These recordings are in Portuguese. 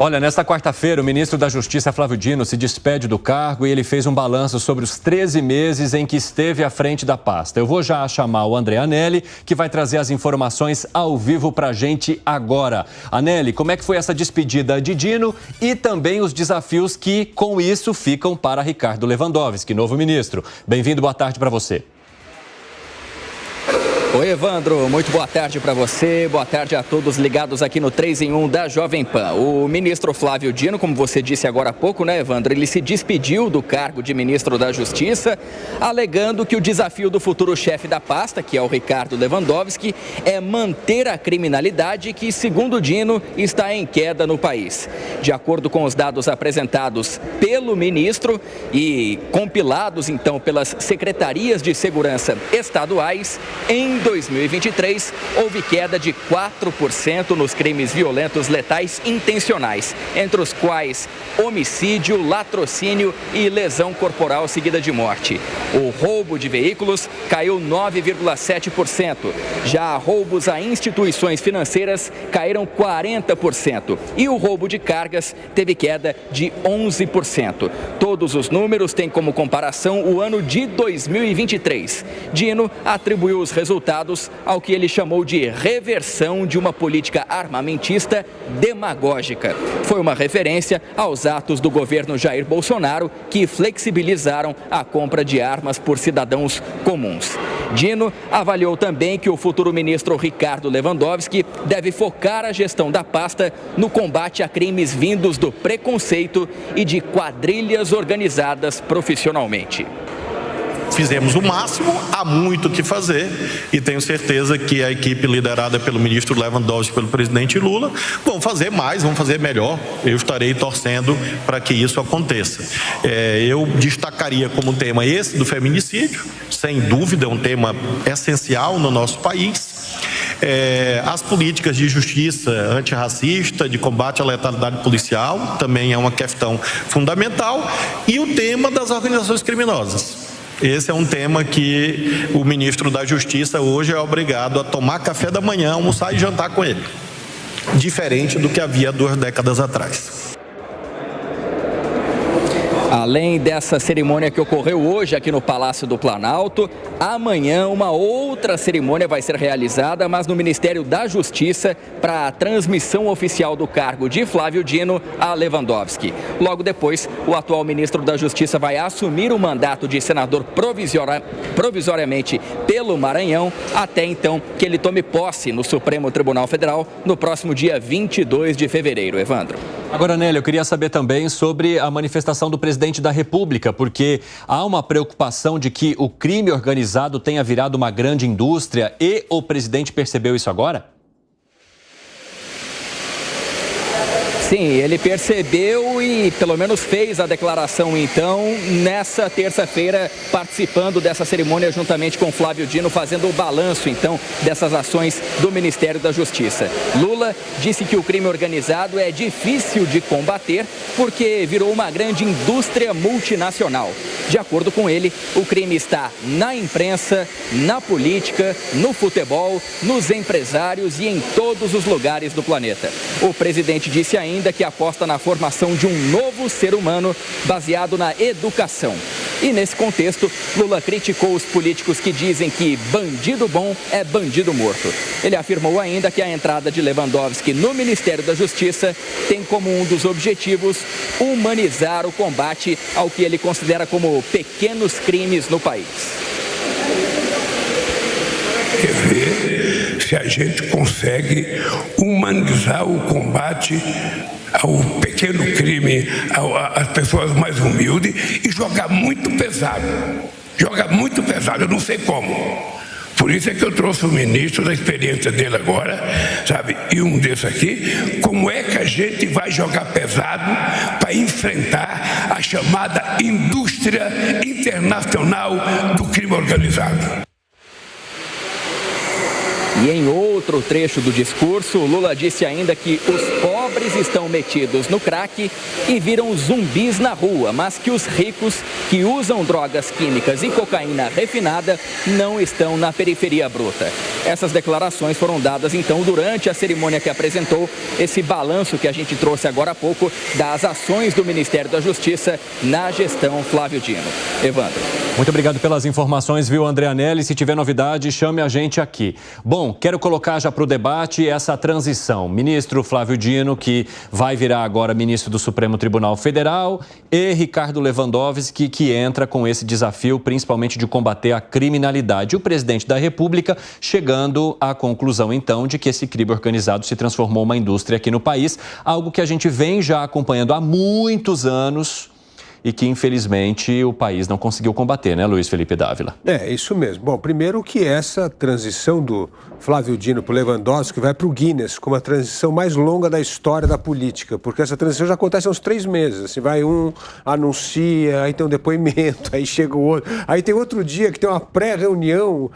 Olha, nesta quarta-feira, o ministro da Justiça, Flávio Dino, se despede do cargo e ele fez um balanço sobre os 13 meses em que esteve à frente da pasta. Eu vou já chamar o André Anelli, que vai trazer as informações ao vivo para a gente agora. Anelli, como é que foi essa despedida de Dino e também os desafios que, com isso, ficam para Ricardo Lewandowski, novo ministro? Bem-vindo, boa tarde para você. Oi, Evandro, muito boa tarde para você, boa tarde a todos ligados aqui no 3 em 1 da Jovem Pan. O ministro Flávio Dino, como você disse agora há pouco, né, Evandro, ele se despediu do cargo de ministro da Justiça, alegando que o desafio do futuro chefe da pasta, que é o Ricardo Lewandowski, é manter a criminalidade que, segundo Dino, está em queda no país. De acordo com os dados apresentados pelo ministro e compilados, então, pelas secretarias de segurança estaduais, em 2023, houve queda de 4% nos crimes violentos letais intencionais, entre os quais homicídio, latrocínio e lesão corporal seguida de morte. O roubo de veículos caiu 9,7%. Já roubos a instituições financeiras caíram 40%. E o roubo de cargas teve queda de 11%. Todos os números têm como comparação o ano de 2023. Dino atribuiu os resultados ao que ele chamou de reversão de uma política armamentista demagógica. Foi uma referência aos atos do governo Jair Bolsonaro que flexibilizaram a compra de armas por cidadãos comuns. Dino avaliou também que o futuro ministro Ricardo Lewandowski deve focar a gestão da pasta no combate a crimes vindos do preconceito e de quadrilhas organizadas profissionalmente. Fizemos o máximo, há muito o que fazer e tenho certeza que a equipe liderada pelo ministro Lewandowski e pelo presidente Lula vão fazer mais, vão fazer melhor. Eu estarei torcendo para que isso aconteça. Eu destacaria como tema esse do feminicídio, sem dúvida é um tema essencial no nosso país. As políticas de justiça antirracista, de combate à letalidade policial, também é uma questão fundamental. E o tema das organizações criminosas. Esse é um tema que o ministro da Justiça hoje é obrigado a tomar café da manhã, almoçar e jantar com ele. Diferente do que havia 2 décadas atrás. Além dessa cerimônia que ocorreu hoje aqui no Palácio do Planalto, amanhã uma outra cerimônia vai ser realizada, mas no Ministério da Justiça, para a transmissão oficial do cargo de Flávio Dino a Lewandowski. Logo depois, o atual ministro da Justiça vai assumir o mandato de senador provisoriamente pelo Maranhão, até então que ele tome posse no Supremo Tribunal Federal no próximo dia 22 de fevereiro. Evandro. Agora, Nélia, eu queria saber também sobre a manifestação do presidente da República, porque há uma preocupação de que o crime organizado tenha virado uma grande indústria e o presidente percebeu isso agora? Sim, ele percebeu e pelo menos fez a declaração então nessa terça-feira, participando dessa cerimônia juntamente com Flávio Dino, fazendo o balanço então dessas ações do Ministério da Justiça. Lula disse que o crime organizado é difícil de combater porque virou uma grande indústria multinacional. De acordo com ele, o crime está na imprensa, na política, no futebol, nos empresários e em todos os lugares do planeta. O presidente disse ainda que aposta na formação de um novo ser humano baseado na educação. E nesse contexto, Lula criticou os políticos que dizem que bandido bom é bandido morto. Ele afirmou ainda que a entrada de Lewandowski no Ministério da Justiça tem como um dos objetivos humanizar o combate ao que ele considera como pequenos crimes no país. Quer ver se a gente consegue humanizar o combate ao pequeno crime, às pessoas mais humildes e jogar muito pesado. Joga muito pesado, eu não sei como. Por isso é que eu trouxe o ministro, da experiência dele agora, sabe? E um desses aqui, como é que a gente vai jogar pesado para enfrentar a chamada indústria internacional do crime organizado? E em outro trecho do discurso, Lula disse ainda que os povos pobres estão metidos no crack e viram zumbis na rua, mas que os ricos que usam drogas químicas e cocaína refinada não estão na periferia bruta. Essas declarações foram dadas então durante a cerimônia que apresentou esse balanço que a gente trouxe agora há pouco das ações do Ministério da Justiça na gestão Flávio Dino. Evandro. Muito obrigado pelas informações, viu, André Anelli? Se tiver novidade, chame a gente aqui. Bom, quero colocar já para o debate essa transição. Ministro Flávio Dino, que vai virar agora ministro do Supremo Tribunal Federal, e Ricardo Lewandowski, que entra com esse desafio, principalmente de combater a criminalidade. O presidente da República chegando à conclusão, então, de que esse crime organizado se transformou uma indústria aqui no país, algo que a gente vem já acompanhando há muitos anos e que, infelizmente, o país não conseguiu combater, né, Luiz Felipe Dávila? É, isso mesmo. Bom, primeiro que essa transição do Flávio Dino para o Lewandowski vai para o Guinness como a transição mais longa da história da política, porque essa transição já acontece há uns 3 meses. Assim, vai um, anuncia, aí tem um depoimento, aí chega o outro, aí tem outro dia que tem uma pré-reunião.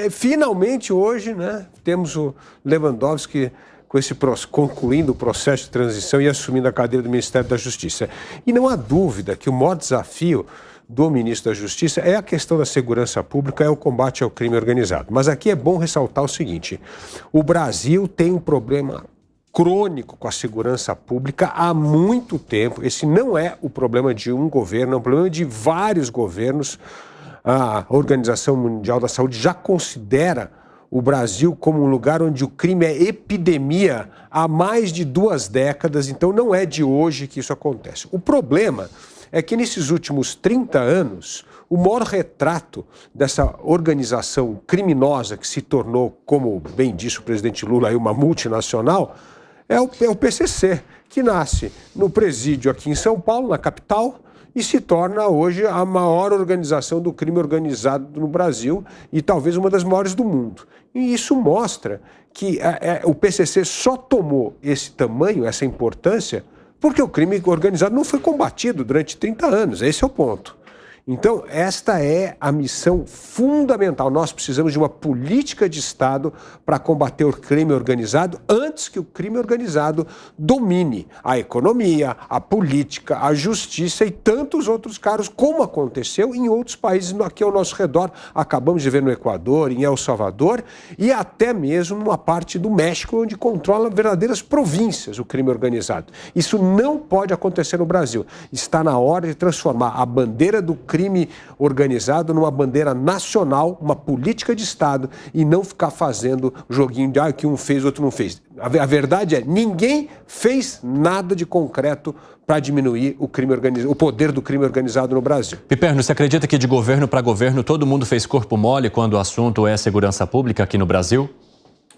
Finalmente, hoje, né, temos o Lewandowski concluindo o processo de transição e assumindo a cadeira do Ministério da Justiça. E não há dúvida que o maior desafio do ministro da Justiça é a questão da segurança pública, é o combate ao crime organizado. Mas aqui é bom ressaltar o seguinte: o Brasil tem um problema crônico com a segurança pública há muito tempo. Esse não é o problema de um governo, é um problema de vários governos. A Organização Mundial da Saúde já considera o Brasil como um lugar onde o crime é epidemia há mais de 2 décadas, então não é de hoje que isso acontece. O problema é que nesses últimos 30 anos, o maior retrato dessa organização criminosa que se tornou, como bem disse o presidente Lula, uma multinacional, é o PCC, que nasce no presídio aqui em São Paulo, na capital, e se torna hoje a maior organização do crime organizado no Brasil e talvez uma das maiores do mundo. E isso mostra que o PCC só tomou esse tamanho, essa importância, porque o crime organizado não foi combatido durante 30 anos. Esse é o ponto. Então, esta é a missão fundamental. Nós precisamos de uma política de Estado para combater o crime organizado antes que o crime organizado domine a economia, a política, a justiça e tantos outros casos, como aconteceu em outros países aqui ao nosso redor. Acabamos de ver no Equador, em El Salvador e até mesmo numa parte do México, onde controla verdadeiras províncias o crime organizado. Isso não pode acontecer no Brasil. Está na hora de transformar a bandeira do crime organizado numa bandeira nacional, uma política de Estado e não ficar fazendo joguinho de que um fez, outro não fez. A verdade é, ninguém fez nada de concreto para diminuir o crime organizado, o poder do crime organizado no Brasil. Piperno, você acredita que de governo para governo todo mundo fez corpo mole quando o assunto é segurança pública aqui no Brasil?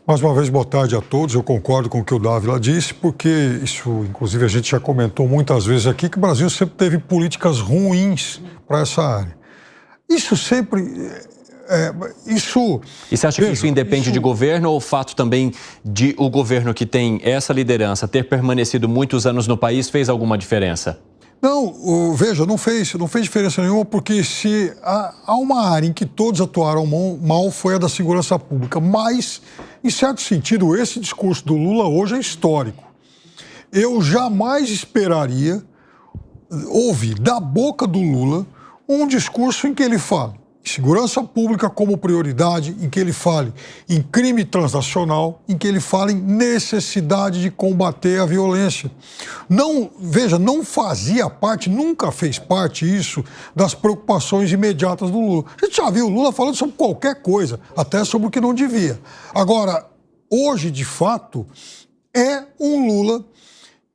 Mais uma vez, boa tarde a todos. Eu concordo com o que o Dávila disse, porque isso, inclusive, a gente já comentou muitas vezes aqui, que o Brasil sempre teve políticas ruins para essa área. Isso sempre... E você acha que isso independe de governo ou o fato também de o governo que tem essa liderança ter permanecido muitos anos no país fez alguma diferença? Não, veja, não fez diferença nenhuma, porque se há uma área em que todos atuaram mal foi a da segurança pública, mas, em certo sentido, esse discurso do Lula hoje é histórico. Eu jamais esperaria ouvir da boca do Lula um discurso em que ele fale segurança pública como prioridade, em que ele fale em crime transnacional, em que ele fale em necessidade de combater a violência. Não, veja, não fazia parte, nunca fez parte isso das preocupações imediatas do Lula. A gente já viu o Lula falando sobre qualquer coisa, até sobre o que não devia. Agora, hoje, de fato, é um Lula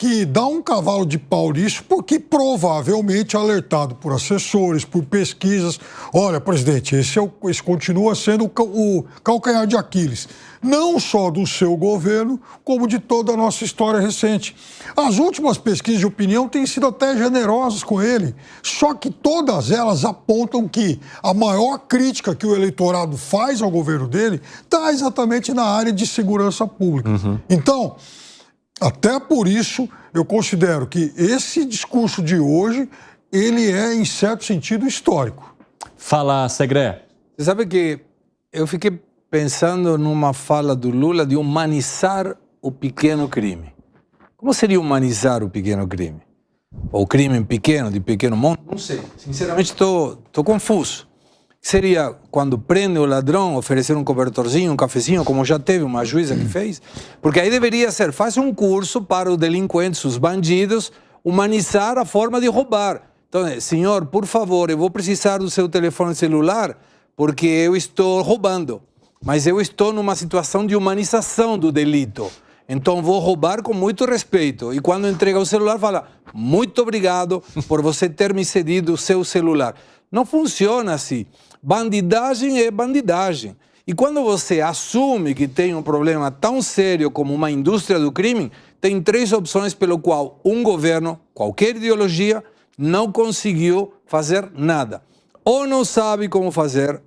que dá um cavalo de pau nisso, porque provavelmente alertado por assessores, por pesquisas. Olha, presidente, esse continua sendo o calcanhar de Aquiles, não só do seu governo, como de toda a nossa história recente. As últimas pesquisas de opinião têm sido até generosas com ele, só que todas elas apontam que a maior crítica que o eleitorado faz ao governo dele está exatamente na área de segurança pública. Então, até por isso, eu considero que esse discurso de hoje, ele é, em certo sentido, histórico. Fala, Segré. Você sabe que eu fiquei pensando numa fala do Lula de humanizar o pequeno crime. Como seria humanizar o pequeno crime? Ou crime pequeno, de pequeno monte? Não sei. Sinceramente, estou confuso. Seria, quando prende o ladrão, oferecer um cobertorzinho, um cafezinho, como já teve uma juíza que fez? Porque aí deveria ser, faz um curso para os delinquentes, os bandidos, humanizar a forma de roubar. Então, senhor, por favor, eu vou precisar do seu telefone celular porque eu estou roubando. Mas eu estou numa situação de humanização do delito. Então, vou roubar com muito respeito. E quando entrega o celular, fala, muito obrigado por você ter me cedido o seu celular. Não funciona assim. Bandidagem é bandidagem. E quando você assume que tem um problema tão sério como uma indústria do crime, tem 3 opções pelo qual um governo, qualquer ideologia, não conseguiu fazer nada. Ou não sabe como fazer,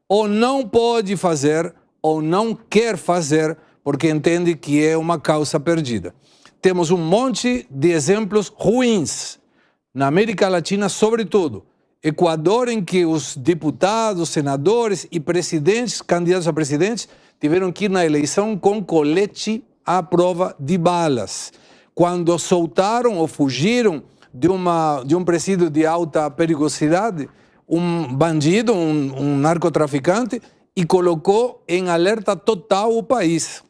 ou não pode fazer, ou não quer fazer, porque entende que é uma causa perdida. Temos um monte de exemplos ruins, na América Latina sobretudo. Equador, em que os deputados, senadores e presidentes, candidatos a presidentes, tiveram que ir na eleição com colete à prova de balas. Quando soltaram ou fugiram de um presídio de alta perigosidade, um bandido, um narcotraficante, e colocou em alerta total o país.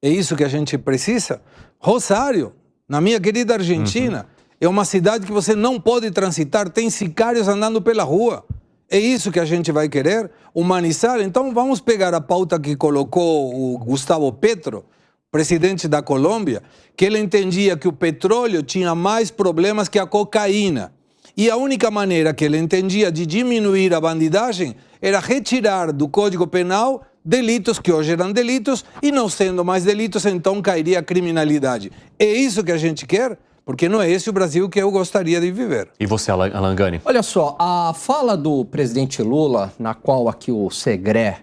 É isso que a gente precisa? Rosário, na minha querida Argentina, é uma cidade que você não pode transitar, tem sicários andando pela rua. É isso que a gente vai querer? Humanizar? Então vamos pegar a pauta que colocou o Gustavo Petro, presidente da Colômbia, que ele entendia que o petróleo tinha mais problemas que a cocaína. E a única maneira que ele entendia de diminuir a bandidagem era retirar do Código Penal delitos que hoje eram delitos e não sendo mais delitos, então cairia a criminalidade. É isso que a gente quer? Porque não é esse o Brasil que eu gostaria de viver. E você, Alan Gani? Olha só, a fala do presidente Lula, na qual aqui o Segré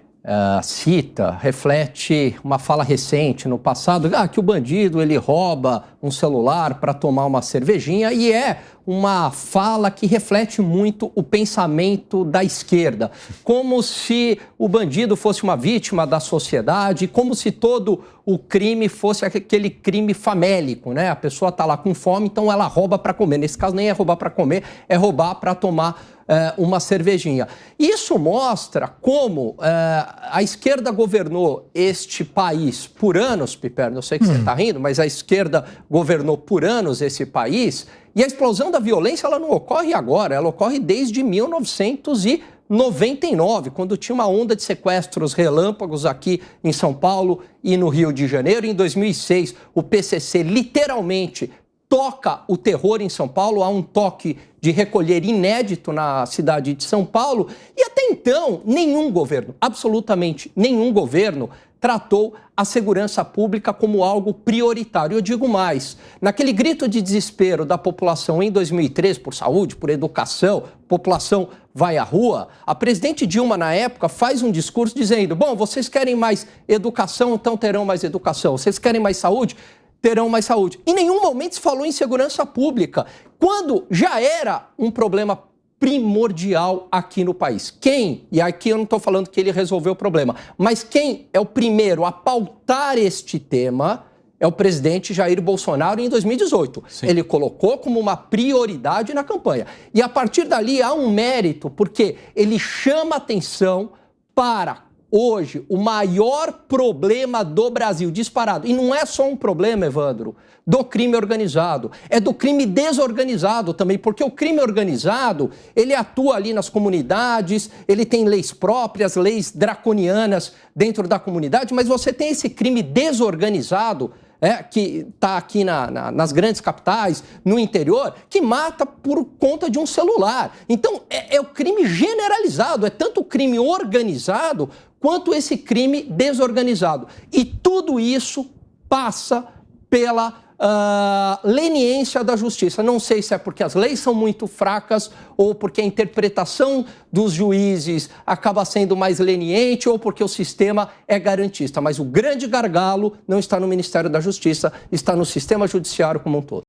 cita, reflete uma fala recente no passado, que o bandido ele rouba um celular para tomar uma cervejinha, e é uma fala que reflete muito o pensamento da esquerda, como se o bandido fosse uma vítima da sociedade, como se todo o crime fosse aquele crime famélico, né? A pessoa está lá com fome, então ela rouba para comer. Nesse caso nem é roubar para comer, é roubar para tomar uma cervejinha. Isso mostra como a esquerda governou este país por anos, Piperno, eu sei que você está rindo, mas a esquerda governou por anos esse país, e a explosão da violência ela não ocorre agora, ela ocorre desde 1999, quando tinha uma onda de sequestros relâmpagos aqui em São Paulo e no Rio de Janeiro. Em 2006, o PCC literalmente toca o terror em São Paulo, há um toque de recolher inédito na cidade de São Paulo, e até então nenhum governo, absolutamente nenhum governo, tratou a segurança pública como algo prioritário. Eu digo mais, naquele grito de desespero da população em 2003 por saúde, por educação, população vai à rua, a presidente Dilma na época faz um discurso dizendo, bom, vocês querem mais educação, então terão mais educação, vocês querem mais saúde, terão mais saúde. Em nenhum momento se falou em segurança pública, quando já era um problema primordial aqui no país. Quem, e aqui eu não estou falando que ele resolveu o problema, mas quem é o primeiro a pautar este tema é o presidente Jair Bolsonaro em 2018. Sim. Ele colocou como uma prioridade na campanha. E a partir dali há um mérito, porque ele chama atenção para hoje o maior problema do Brasil, disparado. E não é só um problema, Evandro, do crime organizado, é do crime desorganizado também, porque o crime organizado, ele atua ali nas comunidades, ele tem leis próprias, leis draconianas dentro da comunidade, mas você tem esse crime desorganizado, que está aqui nas grandes capitais, no interior, que mata por conta de um celular. Então, é o crime generalizado, é tanto o crime organizado quanto esse crime desorganizado. E tudo isso passa pela leniência da justiça. Não sei se é porque as leis são muito fracas ou porque a interpretação dos juízes acaba sendo mais leniente ou porque o sistema é garantista. Mas o grande gargalo não está no Ministério da Justiça, está no sistema judiciário como um todo.